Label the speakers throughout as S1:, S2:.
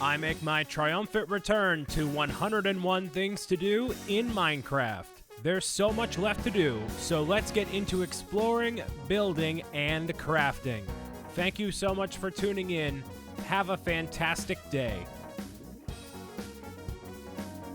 S1: I make my triumphant return to 101 Things to Do in Minecraft. There's so much left to do, so let's get into exploring, building, and crafting. Thank you so much for tuning in. Have a fantastic day.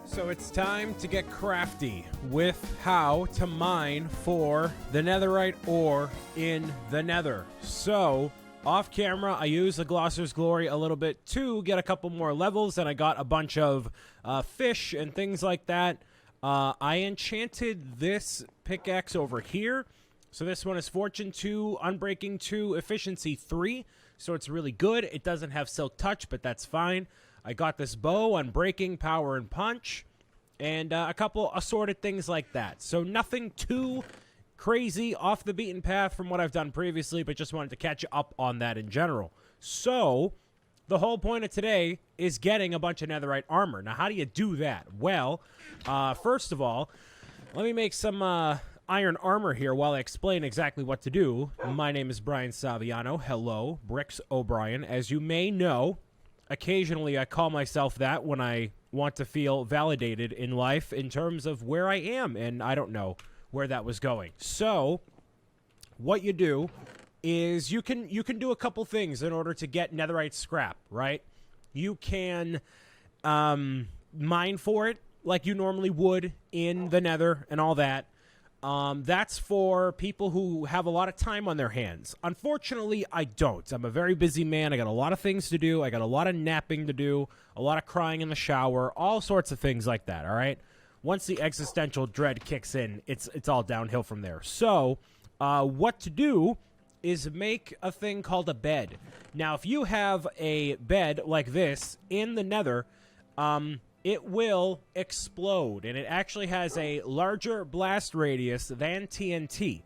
S1: So it's time to get crafty with how to mine for the netherite ore in the nether. So, off camera, I used the Glosser's Glory a little bit to get a couple more levels, and I got a bunch of fish and things like that. I enchanted this pickaxe over here. So this one is Fortune 2, Unbreaking 2, Efficiency 3. So it's really good. It doesn't have Silk Touch, but that's fine. I got this bow, Unbreaking, Power, and Punch. And a couple assorted things like that. So nothing too crazy off the beaten path from what I've done previously, but just wanted to catch you up on that in general. So the whole point of today is getting a bunch of netherite armor. Now, how do you do that? Well, first of all, let me make some iron armor here while I explain exactly what to do. My name is Brian Saviano. Hello, BricksOBrian. As you may know, occasionally I call myself that when I want to feel validated in life in terms of where I am, and I don't know where that was going. So what you do is you can do a couple things in order to get netherite scrap, right? You can mine for it like you normally would in the nether and all that. That's for people who have a lot of time on their hands. Unfortunately, I don't. I'm a very busy man. I got a lot of things to do. I got a lot of napping to do, a lot of crying in the shower, all sorts of things like that, all right? Once the existential dread kicks in, it's all downhill from there. So, what to do is make a thing called a bed. Now, if you have a bed like this in the nether, it will explode, and it actually has a larger blast radius than TNT.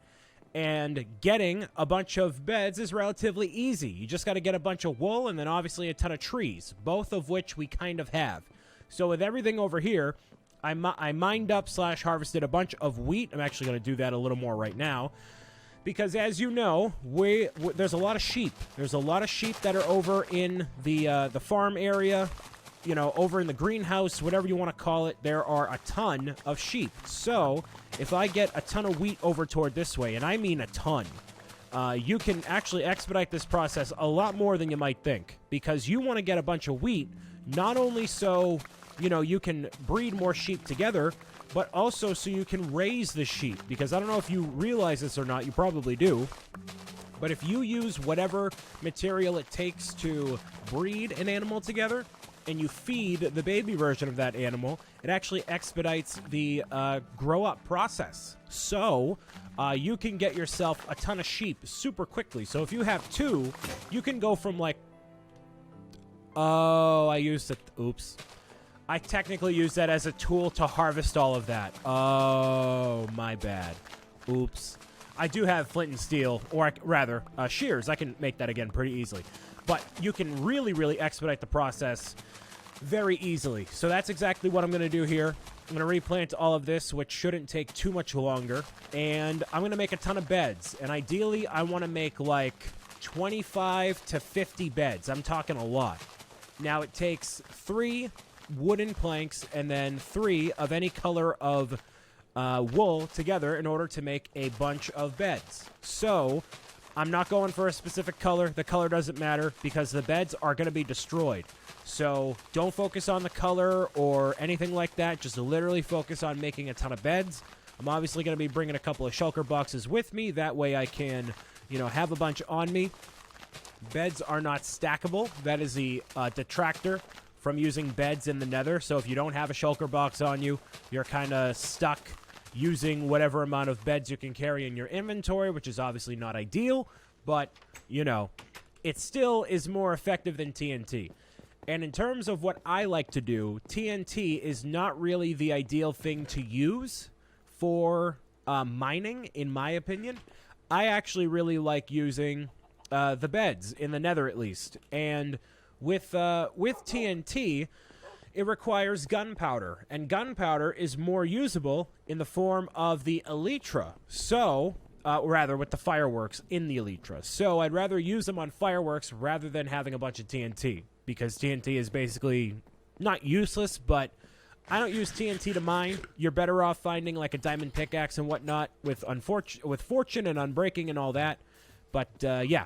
S1: And getting a bunch of beds is relatively easy. You just got to get a bunch of wool and then obviously a ton of trees, both of which we kind of have. So with everything over here, I mined up / harvested a bunch of wheat. I'm actually going to do that a little more right now. Because as you know, there's a lot of sheep. There's a lot of sheep that are over in the farm area. You know, over in the greenhouse, whatever you want to call it, there are a ton of sheep. So, if I get a ton of wheat over toward this way, and I mean a ton, you can actually expedite this process a lot more than you might think. Because you want to get a bunch of wheat, not only so, you know, you can breed more sheep together, but also so you can raise the sheep. Because I don't know if you realize this or not, you probably do. But if you use whatever material it takes to breed an animal together, and you feed the baby version of that animal, it actually expedites the grow-up process. So, you can get yourself a ton of sheep super quickly. So if you have 2, you can go from like... Oh, I used it... Oops. I technically used that as a tool to harvest all of that. Oh, my bad. Oops. I do have flint and steel, or rather, shears. I can make that again pretty easily. But you can really, really expedite the process very easily. So that's exactly what I'm going to do here. I'm going to replant all of this, which shouldn't take too much longer. And I'm going to make a ton of beds. And ideally, I want to make like 25 to 50 beds. I'm talking a lot. Now, it takes 3 wooden planks and then 3 of any color of wool together in order to make a bunch of beds. So I'm not going for a specific color. The color doesn't matter because the beds are going to be destroyed. So don't focus on the color or anything like that. Just literally focus on making a ton of beds. I'm obviously going to be bringing a couple of shulker boxes with me. That way I can, you know, have a bunch on me. Beds are not stackable. That is the detractor from using beds in the nether. So if you don't have a shulker box on you, you're kind of stuck using whatever amount of beds you can carry in your inventory, which is obviously not ideal, but, you know, it still is more effective than TNT. And in terms of what I like to do, TNT is not really the ideal thing to use for mining, in my opinion. I actually really like using the beds, in the nether at least. And with TNT... it requires gunpowder, and gunpowder is more usable in the form of the elytra. So, rather, with the fireworks in the elytra. So, I'd rather use them on fireworks rather than having a bunch of TNT. because TNT is basically not useless, but I don't use TNT to mine. You're better off finding like a diamond pickaxe and whatnot with fortune and unbreaking and all that. But yeah.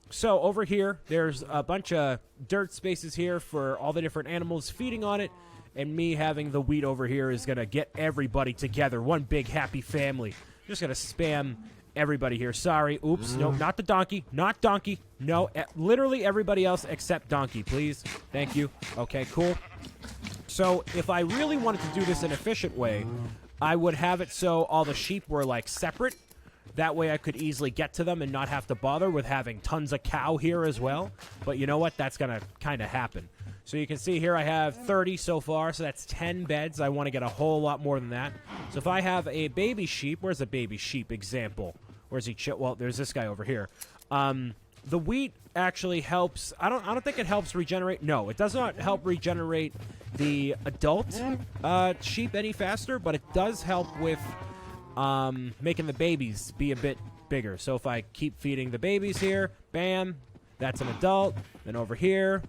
S1: So over here, there's a bunch of dirt spaces here for all the different animals feeding on it. And me having the wheat over here is going to get everybody together. One big happy family. Just going to spam everybody here. Sorry. Oops. No, not the donkey. Not donkey. No, literally everybody else except donkey, please. Thank you. Okay, cool. So if I really wanted to do this an efficient way, I would have it so all the sheep were like separate. That way I could easily get to them and not have to bother with having tons of cow here as well. But you know what? That's going to kind of happen. So you can see here I have 30 so far, so that's 10 beds. I want to get a whole lot more than that. So if I have a baby sheep, where's a baby sheep example? Where's he? Well, there's this guy over here. The wheat actually helps. I don't think it helps regenerate. No, it does not help regenerate the adult sheep any faster, but it does help with making the babies be a bit bigger. So if I keep feeding the babies here, bam, that's an adult. Then over here,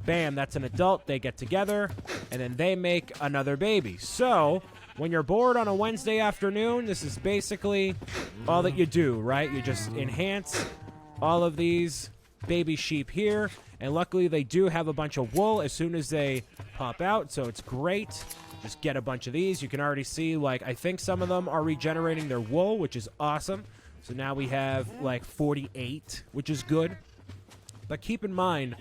S1: bam, that's an adult. They get together, and then they make another baby. So when you're bored on a Wednesday afternoon, this is basically all that you do, right? You just enhance all of these baby sheep here, and luckily they do have a bunch of wool as soon as they pop out, so it's great. Just get a bunch of these. You can already see, like, I think some of them are regenerating their wool, which is awesome. So now we have, like, 48, which is good. But keep in mind,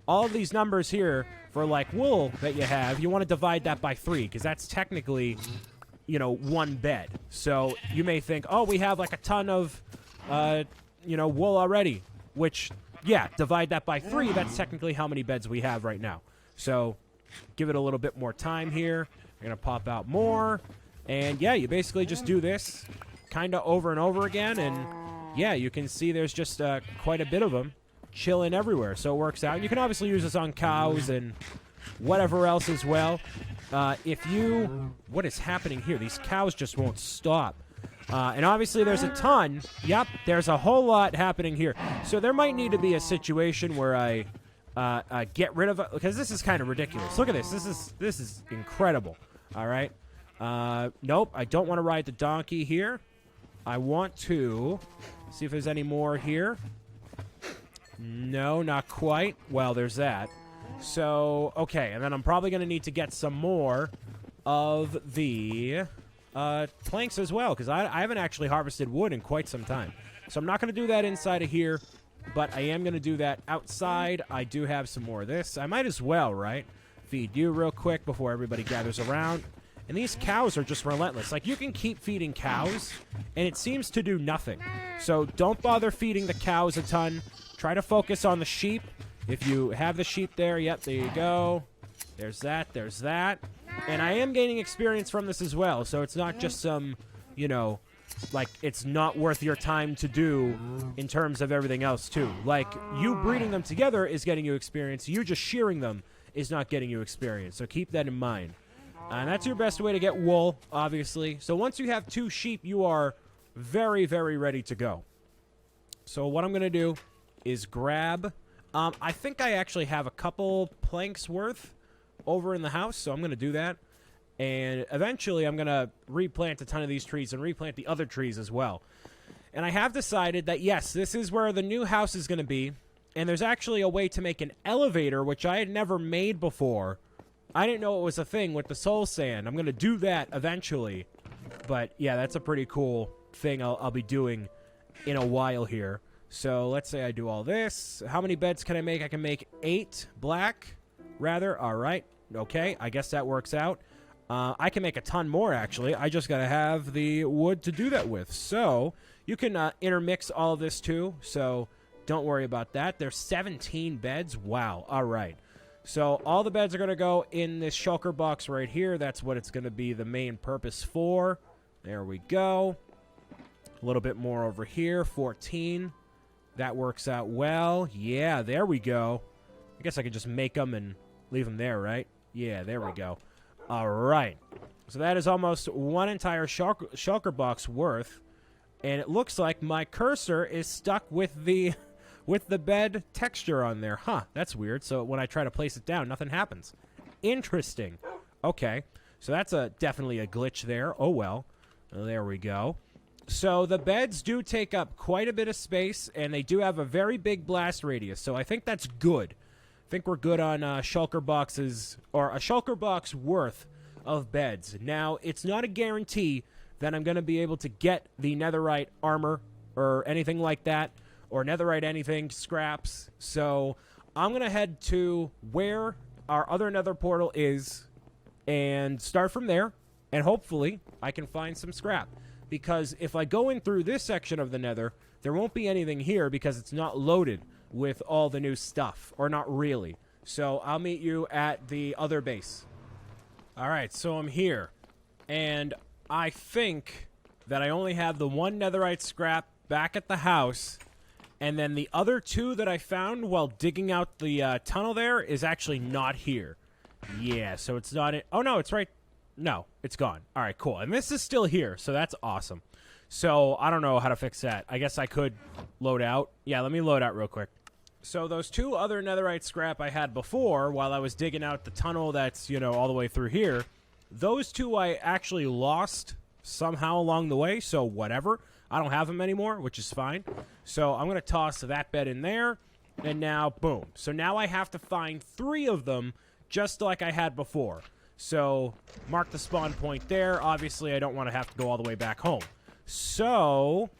S1: all of these numbers here for, like, wool that you have, you want to divide that by 3, because that's technically, you know, one bed. So you may think, oh, we have, like, a ton of, you know, wool already, which, yeah, divide that by 3. That's technically how many beds we have right now. So give it a little bit more time here. You're going to pop out more. And, yeah, you basically just do this kind of over and over again. And, yeah, you can see there's just quite a bit of them chilling everywhere. So it works out. You can obviously use this on cows and whatever else as well. What is happening here? These cows just won't stop. And obviously there's a ton. Yep, there's a whole lot happening here. So there might need to be a situation where I get rid of it, because this is kind of ridiculous. Look at this. This is incredible. All right. Nope, I don't want to ride the donkey here. I want to see if there's any more here. No, not quite. Well, there's that. So, okay, and then I'm probably going to need to get some more of the planks as well, because I haven't actually harvested wood in quite some time. So I'm not going to do that inside of here, but I am going to do that outside. I do have some more of this. I might as well, right? Feed you real quick before everybody gathers around. And these cows are just relentless. Like, you can keep feeding cows, and it seems to do nothing. So don't bother feeding the cows a ton. Try to focus on the sheep. If you have the sheep there, yep, there you go. There's that, there's that. And I am gaining experience from this as well, so it's not just some, you know, like, it's not worth your time to do in terms of everything else, too. Like, you breeding them together is getting you experience. You just shearing them is not getting you experience, so keep that in mind. And that's your best way to get wool, obviously. So once you have 2 sheep, you are very, very ready to go. So what I'm going to do is grab... I think I actually have a couple planks worth over in the house, so I'm going to do that. And eventually I'm going to replant a ton of these trees and replant the other trees as well. And I have decided that, yes, this is where the new house is going to be. And there's actually a way to make an elevator, which I had never made before. I didn't know it was a thing with the soul sand. I'm going to do that eventually. But, yeah, that's a pretty cool thing I'll be doing in a while here. So, let's say I do all this. How many beds can I make? I can make 8 black, rather. All right. Okay, I guess that works out. I can make a ton more, actually. I just got to have the wood to do that with. So, you can intermix all of this, too. So, don't worry about that. There's 17 beds. Wow. All right. So all the beds are going to go in this shulker box right here. That's what it's going to be the main purpose for. There we go. A little bit more over here. 14. That works out well. Yeah, there we go. I guess I could just make them and leave them there, right? Yeah, there we go. All right. So that is almost one entire shulker box worth. And it looks like my cursor is stuck with the with the bed texture on there. Huh, that's weird. So when I try to place it down, nothing happens. Interesting. Okay, so that's definitely a glitch there. Oh, well. There we go. So the beds do take up quite a bit of space, and they do have a very big blast radius, so I think that's good. I think we're good on shulker boxes, or a shulker box worth of beds. Now, it's not a guarantee that I'm going to be able to get the netherite armor or anything like that, or netherite anything, scraps. So I'm going to head to where our other nether portal is and start from there, and hopefully I can find some scrap. Because if I go in through this section of the nether, there won't be anything here because it's not loaded with all the new stuff, or not really. So I'll meet you at the other base. Alright, so I'm here, and I think that I only have the one netherite scrap back at the house, and then the other two that I found while digging out the tunnel there is actually not here. Yeah, so it's not in... Oh, no, it's right... No, it's gone. All right, cool. And this is still here, so that's awesome. So I don't know how to fix that. I guess I could load out. Yeah, let me load out real quick. So those two other netherite scrap I had before, while I was digging out the tunnel that's, you know, all the way through here, those two I actually lost somehow along the way, so whatever. I don't have them anymore, which is fine. So I'm going to toss that bed in there, and now, boom. So now I have to find 3 of them, just like I had before. So, mark the spawn point there. Obviously, I don't want to have to go all the way back home. So,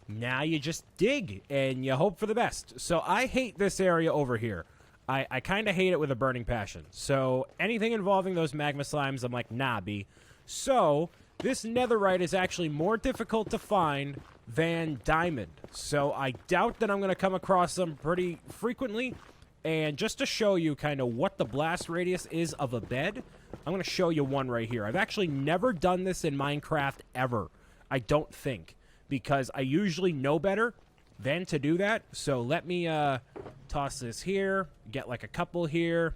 S1: now you just dig, and you hope for the best. So, I hate this area over here. I kind of hate it with a burning passion. So, anything involving those magma slimes, I'm like, nah, B. So, this netherite is actually more difficult to find than diamond. So, I doubt that I'm going to come across them pretty frequently. And just to show you kind of what the blast radius is of a bed, I'm going to show you one right here. I've actually never done this in Minecraft ever, I don't think, because I usually know better than to do that. So let me toss this here, get like a couple here.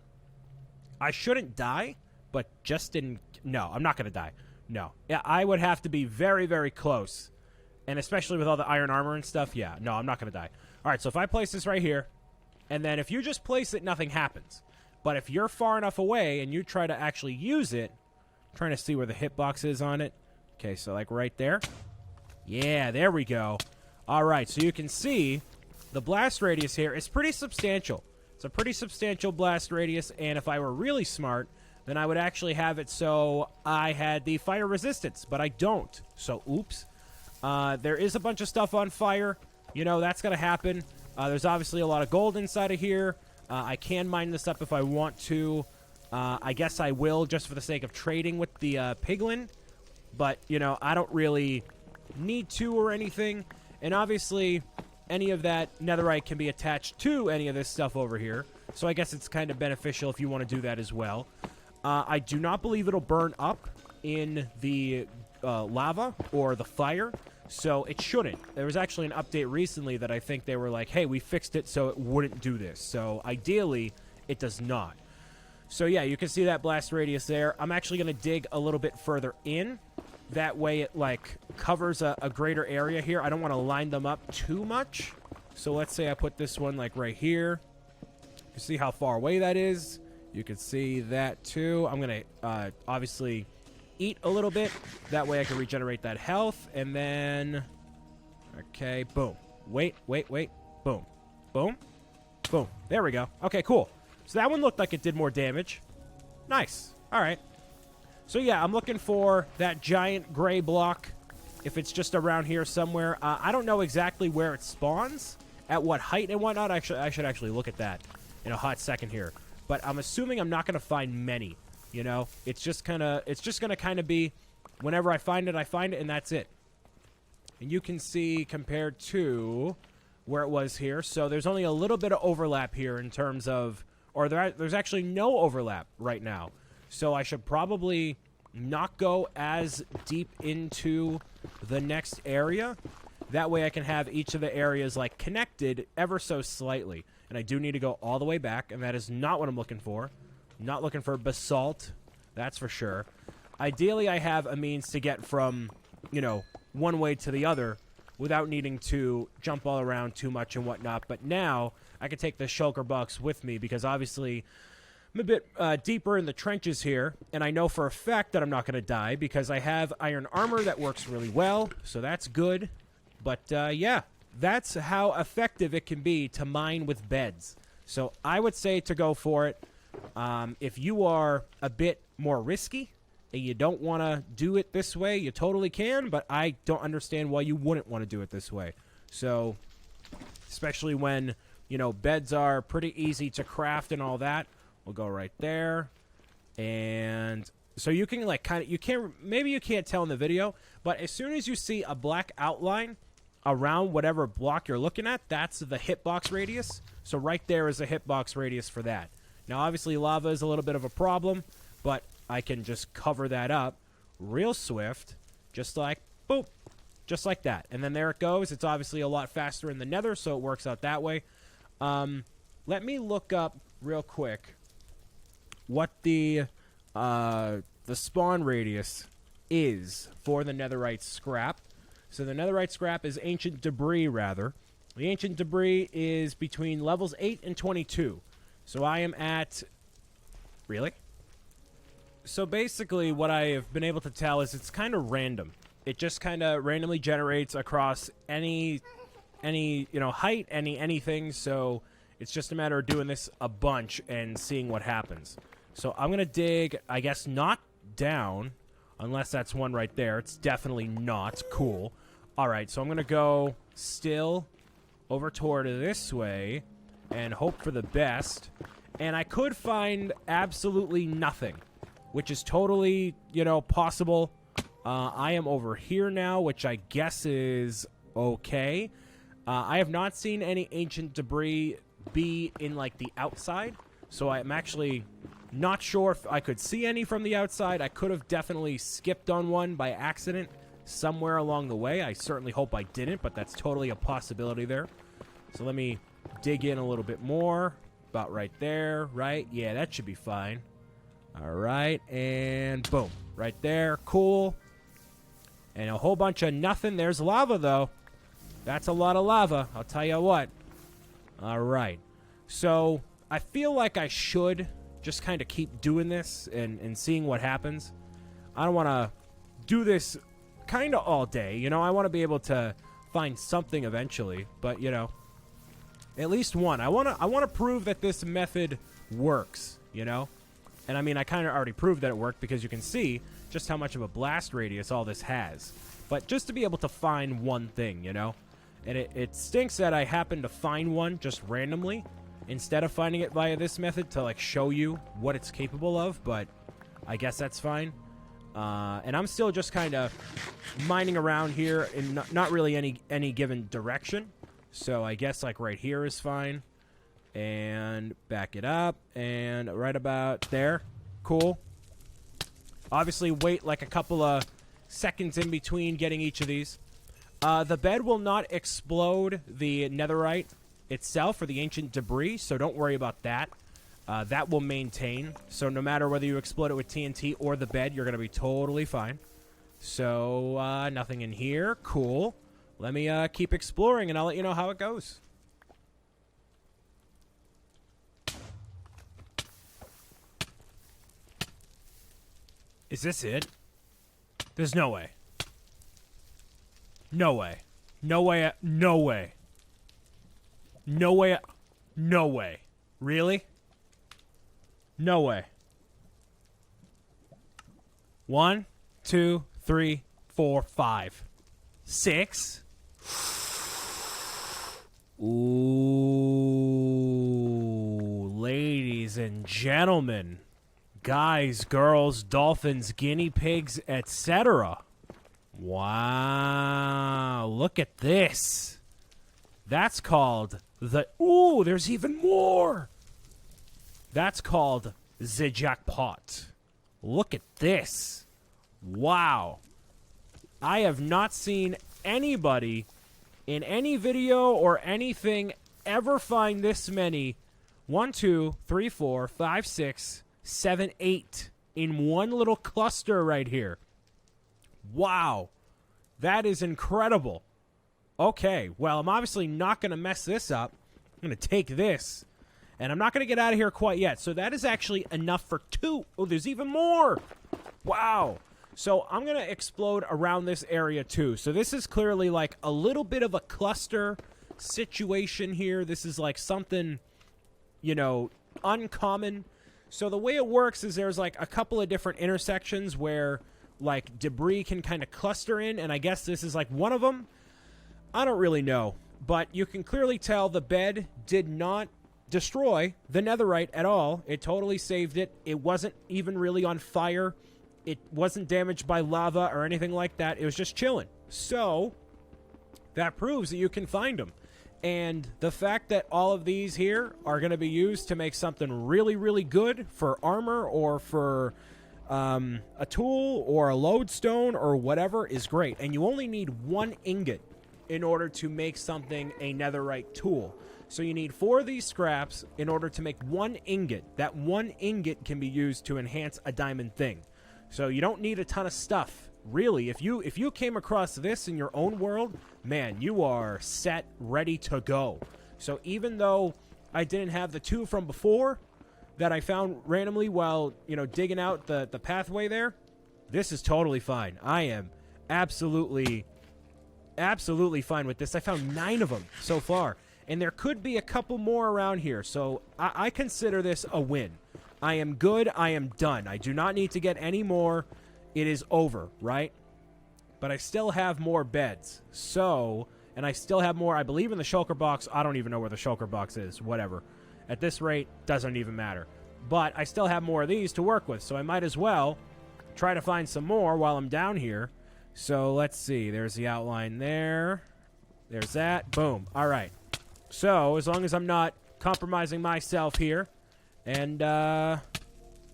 S1: I shouldn't die, but just in... No, I'm not going to die. No. Yeah, I would have to be very, very close. And especially with all the iron armor and stuff, yeah, no, I'm not going to die. All right, so if I place this right here, and then if you just place it, nothing happens. But if you're far enough away and you try to actually use it, I'm trying to see where the hitbox is on it. Okay, so like right there. Yeah, there we go. All right, so you can see the blast radius here is pretty substantial. It's a pretty substantial blast radius, and if I were really smart, then I would actually have it so I had the fire resistance, but I don't. So, oops. There is a bunch of stuff on fire. You know, that's going to happen. There's obviously a lot of gold inside of here. I can mine this up if I want to. I guess I will just for the sake of trading with the piglin. But, you know, I don't really need to or anything. And obviously, any of that netherite can be attached to any of this stuff over here. So I guess it's kind of beneficial if you want to do that as well. I do not believe it'll burn up in the lava or the fire. So it shouldn't. There was actually an update recently that I think they were like, hey, we fixed it so it wouldn't do this. So ideally, it does not. So yeah, you can see that blast radius there. I'm actually going to dig a little bit further in. That way it like covers a greater area here. I don't want to line them up too much. So let's say I put this one like right here. You see how far away that is? You can see that too. I'm going to obviously... eat a little bit. That way I can regenerate that health. And then... Okay, boom. Wait. Boom. Boom. Boom. There we go. Okay, cool. So that one looked like it did more damage. Nice. All right. So yeah, I'm looking for that giant gray block. If it's just around here somewhere. I don't know exactly where it spawns. At what height and whatnot. I should actually look at that in a hot second here. But I'm assuming I'm not going to find many. You know, it's just going to kind of be whenever I find it, and that's it. And you can see compared to where it was here. So there's only a little bit of overlap here in terms of, or there's actually no overlap right now. So I should probably not go as deep into the next area. That way I can have each of the areas like connected ever so slightly. And I do need to go all the way back, and that is not what I'm looking for. Not looking for basalt, that's for sure. Ideally, I have a means to get from, you know, one way to the other without needing to jump all around too much and whatnot. But now I can take the shulker box with me because obviously I'm a bit deeper in the trenches here, and I know for a fact that I'm not going to die because I have iron armor that works really well, so that's good. But yeah, that's how effective it can be to mine with beds. So I would say to go for it. If you are a bit more risky and you don't want to do it this way, you totally can, but I don't understand why you wouldn't want to do it this way. So, especially when, you know, beds are pretty easy to craft and all that. We'll go right there. And so you can, like, kind of, you can't, maybe you can't tell in the video, but as soon as you see a black outline around whatever block you're looking at, that's the hitbox radius. So right there is a hitbox radius for that. Now, obviously, lava is a little bit of a problem, but I can just cover that up real swift, just like, boop, just like that. And then there it goes. It's obviously a lot faster in the nether, so it works out that way. Let me look up real quick what the spawn radius is for the netherite scrap. So the netherite scrap is ancient debris, rather. The ancient debris is between levels 8 and 22. So I am at... Really? So basically what I have been able to tell is it's kind of random. It just kind of randomly generates across any you know, height, anything. So it's just a matter of doing this a bunch and seeing what happens. So I'm going to dig, I guess, not down, unless that's one right there. It's definitely not. Cool. All right, so I'm going to go still over toward this way and hope for the best. And I could find absolutely nothing, which is totally, you know, possible. I am over here now, which I guess is okay. I have not seen any ancient debris be in, like, the outside. So I'm actually not sure if I could see any from the outside. I could have definitely skipped on one by accident somewhere along the way. I certainly hope I didn't, but that's totally a possibility there. So let me dig in a little bit more. About right there, right? Yeah, that should be fine. All right, and boom. Right there, cool. And a whole bunch of nothing. There's lava, though. That's a lot of lava, I'll tell you what. All right. So I feel like I should just kind of keep doing this and seeing what happens. I don't want to do this kind of all day. You know, I want to be able to find something eventually. But, you know, at least one. I want to prove that this method works, you know? And, I mean, I kind of already proved that it worked because you can see just how much of a blast radius all this has. But just to be able to find one thing, you know? And it stinks that I happened to find one just randomly instead of finding it via this method to, like, show you what it's capable of. But I guess that's fine. And I'm still just kind of mining around here in not really any given direction. So I guess, like, right here is fine. And back it up. And right about there. Cool. Obviously, wait, like, a couple of seconds in between getting each of these. The bed will not explode the netherite itself or the ancient debris, so don't worry about that. That will maintain. So no matter whether you explode it with TNT or the bed, you're going to be totally fine. So, nothing in here. Cool. Let me keep exploring, and I'll let you know how it goes. Is this it? There's no way. No way. No way. No way. No way. No way. Really? No way. 1, 2, 3, 4, 5, 6. Ooh, ladies and gentlemen, guys, girls, dolphins, guinea pigs, etc. Wow, look at this. That's called the... Ooh, there's even more. That's called the jackpot. Look at this. Wow. I have not seen anybody in any video or anything ever find this many. 1, 2, 3, 4, 5, 6, 7, 8 in one little cluster right here. Wow. That is incredible. Okay, well, I'm obviously not going to mess this up. I'm going to take this, and I'm not going to get out of here quite yet. So that is actually enough for 2. Oh, there's even more. Wow. So I'm going to explode around this area too. So this is clearly like a little bit of a cluster situation here. This is like something, you know, uncommon. So the way it works is there's like a couple of different intersections where like debris can kind of cluster in, and I guess this is like one of them. I don't really know, but you can clearly tell the bed did not destroy the netherite at all. It totally saved it. It wasn't even really on fire. It wasn't damaged by lava or anything like that. It was just chilling. So that proves that you can find them. And the fact that all of these here are going to be used to make something really, really good for armor or for a tool or a lodestone or whatever is great. And you only need 1 ingot in order to make something a netherite tool. So you need 4 of these scraps in order to make 1 ingot. That 1 ingot can be used to enhance a diamond thing. So you don't need a ton of stuff. Really, if you came across this in your own world, man, you are set, ready to go. So even though I didn't have the 2 from before that I found randomly while, you know, digging out the pathway there, this is totally fine. I am absolutely fine with this. I found 9 of them so far, and there could be a couple more around here. So I consider this a win. I am good. I am done. I do not need to get any more. It is over, right? But I still have more beds. So, and I still have more, I believe, in the shulker box. I don't even know where the shulker box is. Whatever. At this rate, doesn't even matter. But I still have more of these to work with. So I might as well try to find some more while I'm down here. So let's see. There's the outline there. There's that. Boom. All right. So as long as I'm not compromising myself here. And,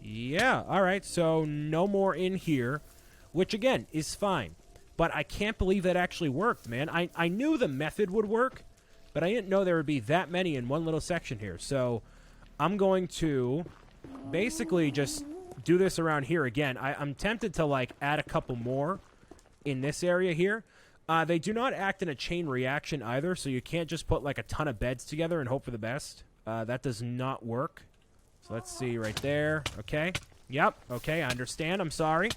S1: yeah, all right, so no more in here, which, again, is fine. But I can't believe that actually worked, man. I knew the method would work, but I didn't know there would be that many in one little section here. So I'm going to basically just do this around here again. I'm tempted to, like, add a couple more in this area here. They do not act in a chain reaction either, so you can't just put, like, a ton of beds together and hope for the best. That does not work. So let's see right there. Okay. Yep. Okay, I understand. I'm sorry.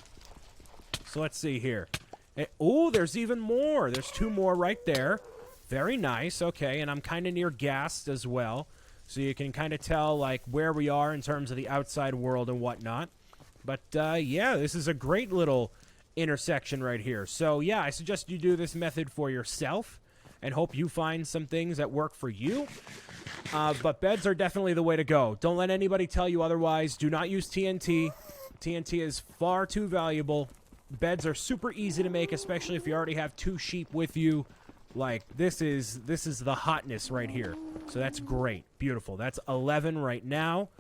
S1: So let's see here. Oh, there's even more. There's 2 more right there. Very nice. Okay, and I'm kind of near ghast as well. So you can kind of tell, like, where we are in terms of the outside world and whatnot. But, yeah, this is a great little intersection right here. So, yeah, I suggest you do this method for yourself and hope you find some things that work for you. But beds are definitely the way to go. Don't let anybody tell you otherwise. Do not use TNT. TNT is far too valuable. Beds are super easy to make, especially if you already have 2 sheep with you. Like, this is the hotness right here. So that's great. Beautiful. That's 11 right now.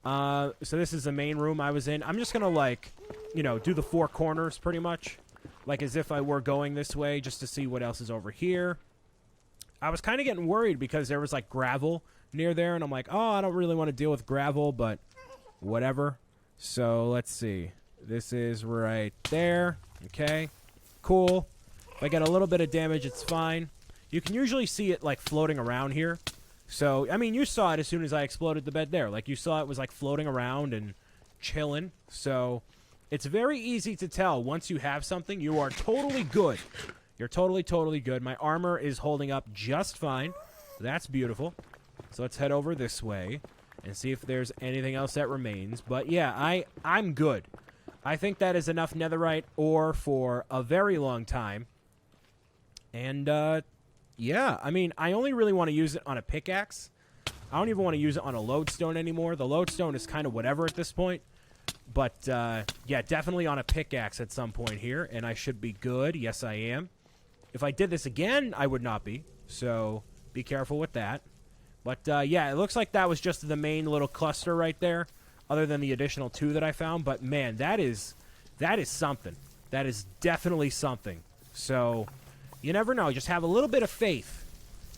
S1: So this is the main room I was in. I'm just going to, like, you know, do the 4 corners pretty much. Like as if I were going this way just to see what else is over here. I was kind of getting worried because there was, like, gravel near there. And I'm like, oh, I don't really want to deal with gravel, but whatever. So let's see. This is right there. Okay. Cool. If I get a little bit of damage, it's fine. You can usually see it, like, floating around here. So, I mean, you saw it as soon as I exploded the bed there. Like, you saw it was, like, floating around and chilling. So, it's very easy to tell once you have something, you are totally good. You're totally good. My armor is holding up just fine. That's beautiful. So, let's head over this way and see if there's anything else that remains. But, yeah, I'm good. I think that is enough netherite ore for a very long time. And, yeah, I mean, I only really want to use it on a pickaxe. I don't even want to use it on a lodestone anymore. The lodestone is kind of whatever at this point. But, yeah, definitely on a pickaxe at some point here. And I should be good. Yes, I am. If I did this again, I would not be. So, be careful with that. But, yeah, it looks like that was just the main little cluster right there. Other than the additional 2 that I found. But, man, that is something. That is definitely something. So, you never know. Just have a little bit of faith.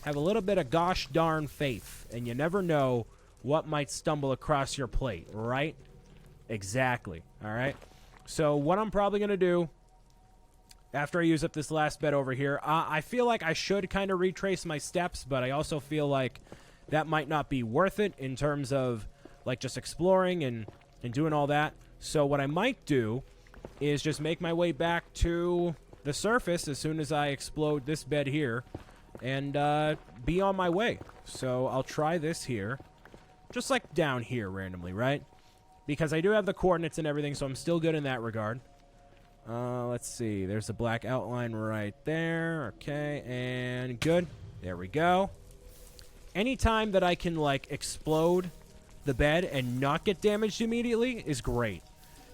S1: Have a little bit of gosh darn faith. And you never know what might stumble across your plate, right? Exactly. All right. So what I'm probably going to do after I use up this last bed over here. I feel like I should kind of retrace my steps, but I also feel like that might not be worth it in terms of, like, just exploring and doing all that. So what I might do is just make my way back to the surface as soon as I explode this bed here and be on my way. So I'll try this here. Just, like, down here randomly, right? Because I do have the coordinates and everything, so I'm still good in that regard. Let's see. There's a black outline right there. Okay, and good. There we go. Anytime that I can, like, explode the bed and not get damaged immediately is great.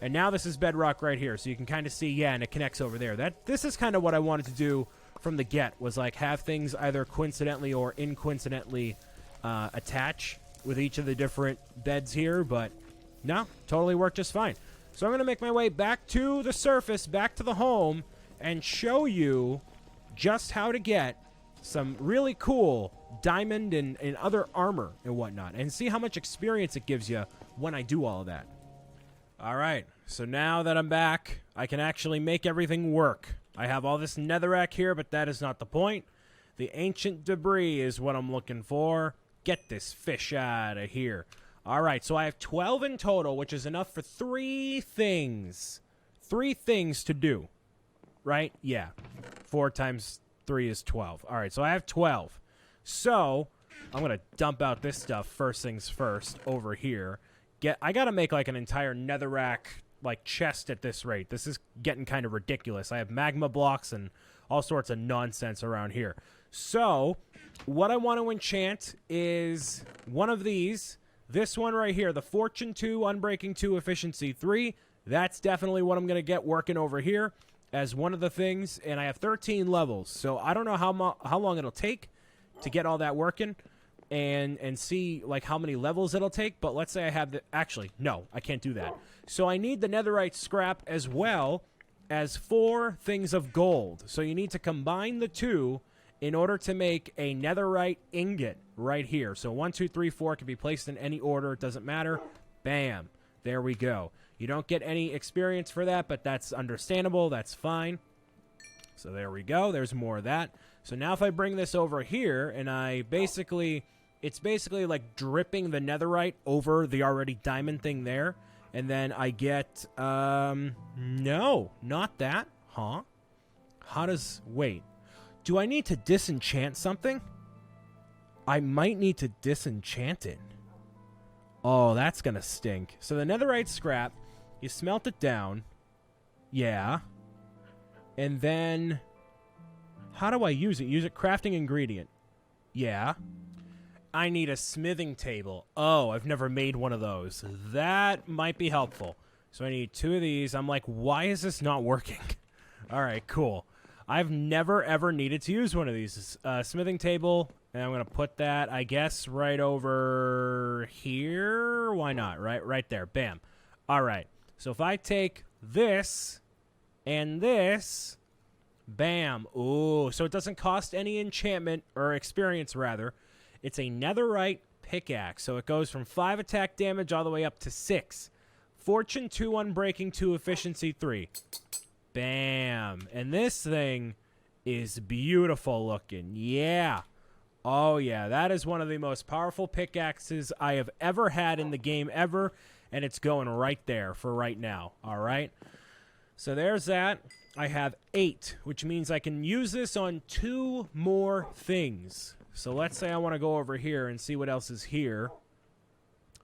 S1: And now this is bedrock right here, so you can kind of see, yeah, and it connects over there. This is kind of what I wanted to do from the get, was, like, have things either coincidentally or incoincidentally attach with each of the different beds here, but no, totally worked just fine. So I'm going to make my way back to the surface, back to the home, and show you just how to get some really cool diamond and other armor and whatnot, and see how much experience it gives you when I do all of that. All right, so now that I'm back, I can actually make everything work. I have all this netherrack here, but that is not the point. The ancient debris is what I'm looking for. Get this fish out of here. All right, so I have 12 in total, which is enough for 3 things. 3 things to do, right? Yeah, 4 times 3 is 12. All right, so I have 12. So I'm going to dump out this stuff first things first over here. I got to make, like, an entire netherrack, like, chest at this rate. This is getting kind of ridiculous. I have magma blocks and all sorts of nonsense around here. So what I want to enchant is one of these. This one right here, the Fortune 2, Unbreaking 2, Efficiency 3. That's definitely what I'm going to get working over here as one of the things. And I have 13 levels, so I don't know how long it'll take to get all that working and see, like, how many levels it'll take. But let's say I have the... Actually, no, I can't do that. So I need the netherite scrap as well as 4 things of gold. So you need to combine the 2 in order to make a netherite ingot right here. So 1, 2, 3, 4 can be placed in any order. It doesn't matter. Bam. There we go. You don't get any experience for that, but that's understandable. That's fine. So there we go. There's more of that. So now if I bring this over here and I basically... It's basically like dripping the netherite over the already diamond thing there. And then I get... no, not that. Huh? How does... Wait. Do I need to disenchant something? I might need to disenchant it. Oh, that's going to stink. So the netherite scrap, you smelt it down. Yeah. And then... How do I use it? Use it crafting ingredient. Yeah. I need a smithing table. Oh, I've never made one of those. That might be helpful. So I need 2 of these. I'm like, why is this not working? All right, cool. I've never, ever needed to use one of these. Smithing table, and I'm going to put that, I guess, right over here. Why not? Right there. Bam. All right. So if I take this and this, bam. Ooh, so it doesn't cost any enchantment, or experience, rather. It's a netherite pickaxe, so it goes from 5 attack damage all the way up to 6. Fortune 2, Unbreaking 2, Efficiency 3. Bam. And this thing is beautiful looking. Yeah. Oh, yeah. That is one of the most powerful pickaxes I have ever had in the game ever, and it's going right there for right now. All right. So there's that. I have 8, which means I can use this on 2 more things. So let's say I want to go over here and see what else is here.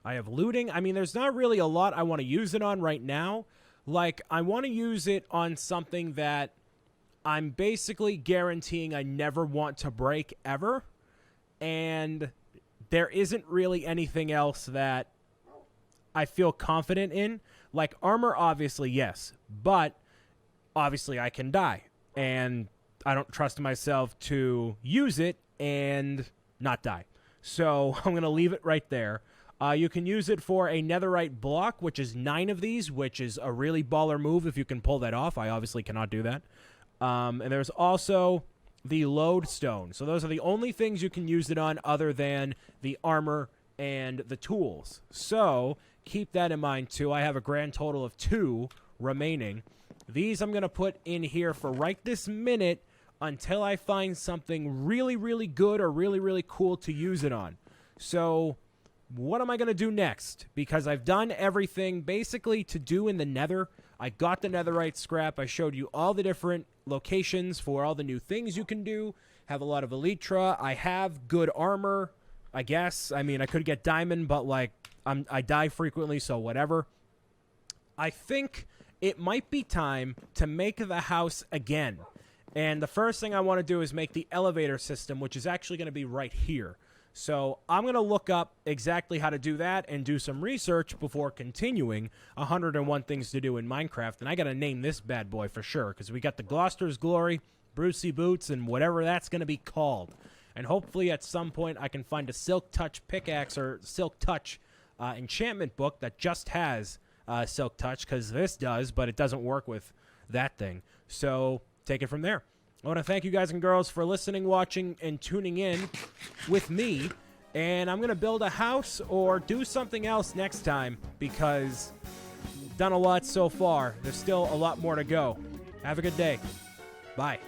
S1: I have looting. I mean, there's not really a lot I want to use it on right now. Like, I want to use it on something that I'm basically guaranteeing I never want to break ever. And there isn't really anything else that I feel confident in. Like, armor, obviously, yes. But, obviously, I can die. And I don't trust myself to use it and not die. So I'm going to leave it right there. You can use it for a netherite block, which is 9 of these, which is a really baller move if you can pull that off. I obviously cannot do that. And there's also the lodestone. So those are the only things you can use it on other than the armor and the tools. So keep that in mind too. I have a grand total of 2 remaining. These I'm going to put in here for right this minute until I find something really, really good or really, really cool to use it on. So what am I going to do next? Because I've done everything basically to do in the nether. I got the netherite scrap. I showed you all the different locations for all the new things you can do. Have a lot of elytra. I have good armor, I guess. I mean, I could get diamond, but like I die frequently, so whatever. I think it might be time to make the house again. And the first thing I want to do is make the elevator system, which is actually going to be right here. So I'm going to look up exactly how to do that and do some research before continuing 101 things to do in Minecraft. And I got to name this bad boy for sure, because we got the Gloucester's Glory, Brucey Boots, and whatever that's going to be called. And hopefully at some point I can find a Silk Touch pickaxe or Silk Touch enchantment book that just has Silk Touch, because this does, but it doesn't work with that thing. So take it from there. I want to thank you guys and girls for listening, watching, and tuning in with me. And I'm going to build a house or do something else next time, because I've done a lot so far. There's still a lot more to go. Have a good day. Bye.